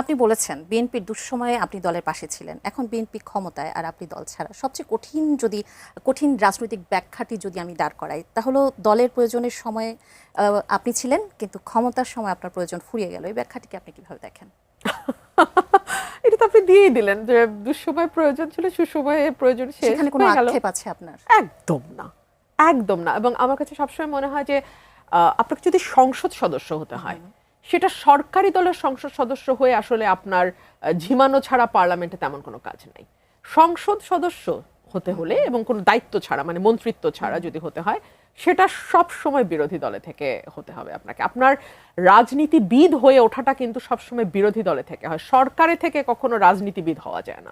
আপনি বলেছেন বিএনপির দুঃসময়ে আপনি দলের পাশে ছিলেন। এখন বিএনপি ক্ষমতায় আর আপনি দল ছাড়া। সবচেয়ে কঠিন রাজনৈতিক ব্যাখ্যাটি যদি আমি দাঁড় করাই, তাহলে দলের প্রয়োজনের সময়ে আপনি ছিলেন, কিন্তু ক্ষমতার সময় আপনার প্রয়োজন ফুরিয়ে গেল। এই ব্যাখ্যাটিকে আপনি কিভাবে দেখেন? এটা তো আপনি দিয়েই দিলেন যে দুঃসময় প্রয়োজন ছিল, সুসময়ে প্রয়োজন শেষ সেখানে কোনো হয়ে গেল। আক্ষেপ আছে আপনার? একদম না, একদম না। এবং আমার কাছে সবসময় মনে হয় যে আপনাকে যদি সংসদ সদস্য হতে হয়, সেটা সরকারি দলের সংসদ সদস্য হয়ে আসলে আপনার ঝিমানো ছাড়া পার্লামেন্টে তেমন কোনো কাজ নাই। সংসদ সদস্য হতে হলে এবং কোনো দায়িত্ব ছাড়া, মানে মন্ত্রিত্ব ছাড়া যদি হতে হয়, সেটা সব সময় বিরোধী দলে থেকে হতে হবে আপনাকে। আপনার রাজনীতিবিদ হয়ে ওঠাটা কিন্তু সবসময় বিরোধী দলে থেকে হয়, সরকারে থেকে কখনো রাজনীতিবিদ হওয়া যায় না।